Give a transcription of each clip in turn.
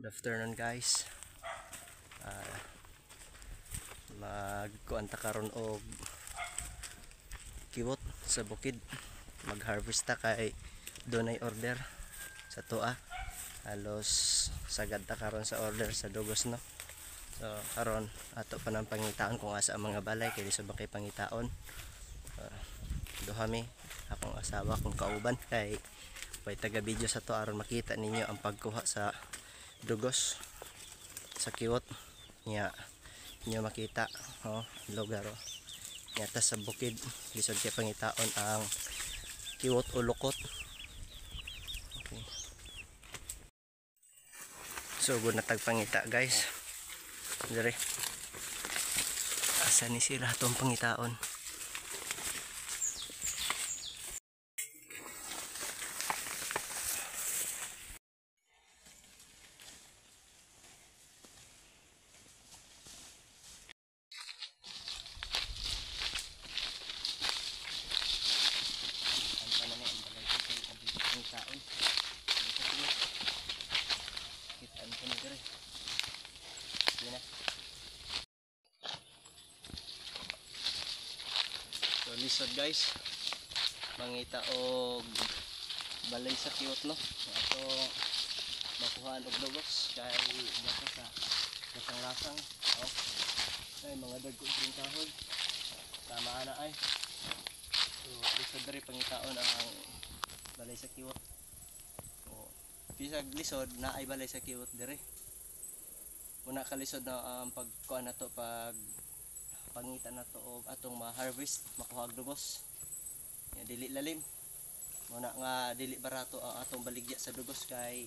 Good afternoon guys. Magkuanta karon og kiwot sa bukid. Mag-harvest ta kay dunay order sa tuwa. Halos sagad ta karon sa order sa dugos no. So karon ato pa nang pangitaon kung asa ang mga balay kay sa bakay pangitaon. Duhami akong asawa kung kauban kay may taga video sa to aron makita ninyo ang pagkuha sa dugos sa kiwot niya inyo makita lugar yata sa bukid lisod kay pangitaon ang kiwot o lukot. Okay. So gunatag pangita guys dire asa ni sila tong pangitaon. So lisod guys mangita og balay sa kiwot no ato makuhaan og lugos kay dito sa lasang-lasang ay mga dagko ring kahoy tama na ay. So lisod diri pangitaon ang balay sa kiwot. So bisag lisod na ay balay sa kiwot diri. Una ka lisod na ang pagkuha na to pag pangita na to og atong ma-harvest makuha og dugos. Ya dili lalim. Muna nga dili barato ang atong baligya sa dugos kay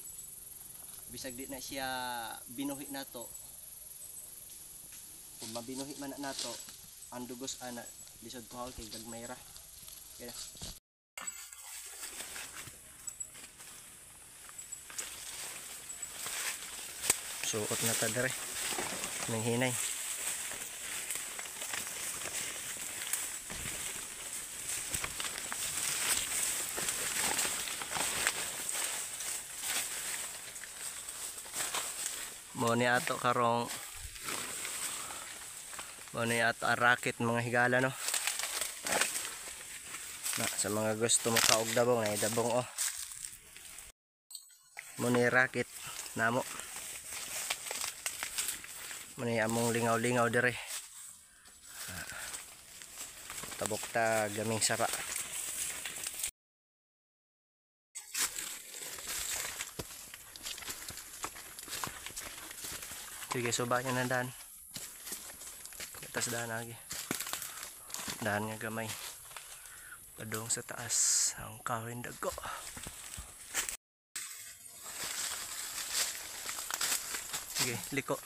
bisag di na siya binuhi nato. Kung mabinuhi man na nato ang dugos ana lisod kuha kay gagmay ra. Okay. Suot na ta dire nang hinay. Mo ni ato karong mo ni ato racket mga higala no. Na sa mga gusto makaog dabong ay dabong mo ni racket namo. Mani among lingaw-lingaw dire. Tabok ta gaming sara. Sige suba niya na daan. Atas daan lagi. Daan nga gamay. Padung sa taas ang kawin dago. Sige, liko.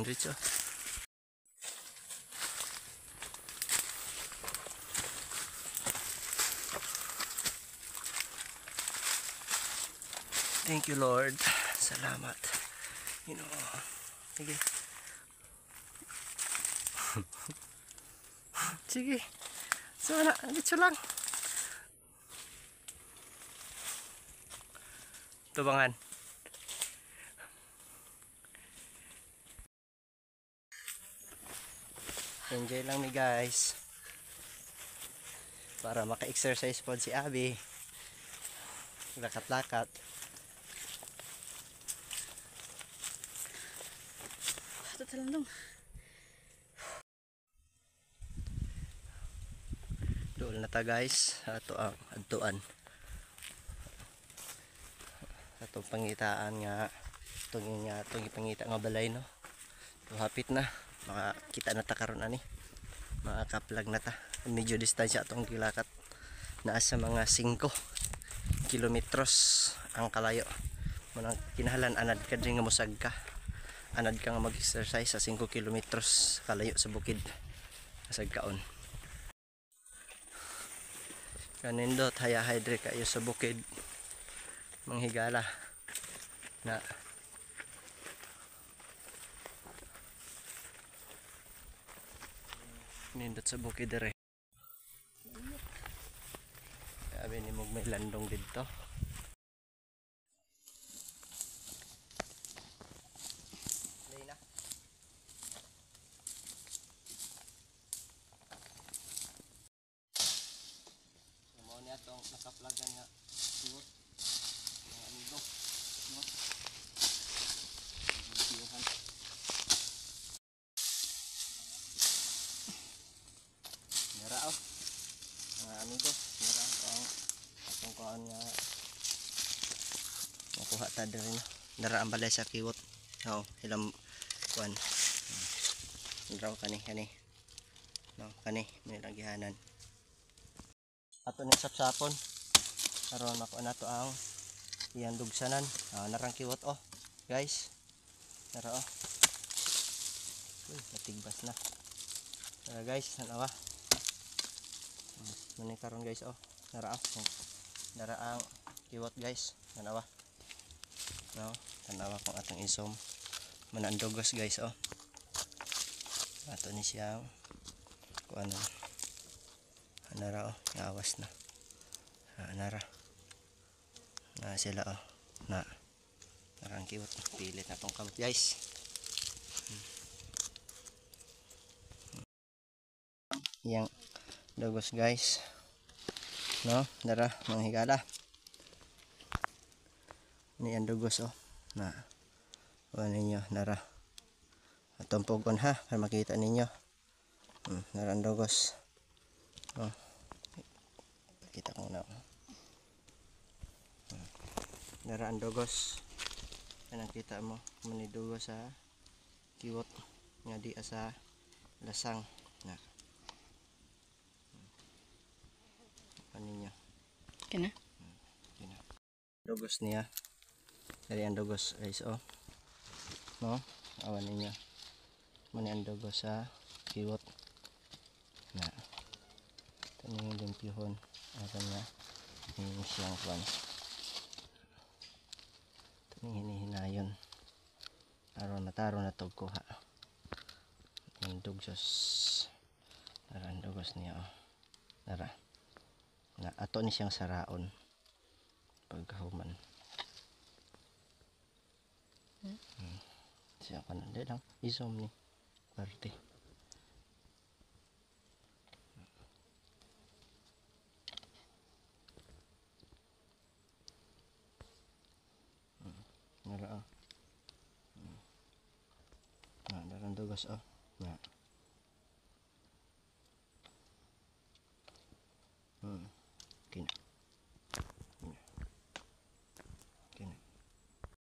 Dito. Thank you Lord. Salamat. Sige. Sige. So na, dito lang. Tubangan. Enjoy lang ni guys. Para maka-exercise po si Abby. Lakat-lakat. Talandong. Doon na ta guys. Ato ang adtuan. Atong pangitaan nga itong ipangita nga balay no. So, hapit na. Makakita na ta karon ani. Makakaplag na ta. Medyo distansya atong gilakat. Naasa mga 5 kilometros ang kalayo. Munang kinahanglan anad ka diri nga mosag ka. Anad ka nga mag-exercise sa 5 kilometros kalayo sa bukid. Asag kaon. Kanindot hayahay diri kayo sa bukid. Manghigala na Nindot sa bukid dire. Sabi ni mong may landong dito. Play na. Mo niya tong nakaplagan nga. Sigot. Mga amigo. No? Siyuhan. Narao. Mga amigo. Narao ang atong kuhaan nga makuha ta diri na. Dara ang balay sa kiwot. Oh, ilang kuan. Dara kani. No, kani nilang gihanan. Ato ni sapsapon. Aron mako na to ang iyang dugsanan. Narang kiwot oh. Guys. Nara oh. Uy, natigbas na. Nara guys, nanawa. Muni karon guys oh. Nara oh. Nara ang kiwot guys. Nanawa. No, tanawa kung atong isom. Manandogos guys oh. Ato ni siyang kuan. Nara oh, awas na. Nara. Na sila oh. Narang kiwot. Pilit na tong kamot guys. Yang dogos guys. No, nara manghigala. Ni ang dugos oh. Kuha ninyo, nara. Atong pugon ha, para makita ninyo. Nara ang dugos. Oh. Kita ko na. Nara ang dugos. Yan ang kita mo. Manidugos sa kiwot. Nga di sa lasang. Na. Kuha ninyo. Kena? Dugos niya. Dari ang dugos guys oh. No, awan ninyo. Mani ang dugos sa kiwot. Na. Taning limpyuhon. Akan na yung siyang kwan. Taning hinihinayon. Aron mataro na tog kuha. Yung dugsos. Nara ang dugos niya oh. Nara. Na ato ni siyang saraon. Pagkahuman. Siya ka na lang isom ni parte. Nara darang dugos oh. Na.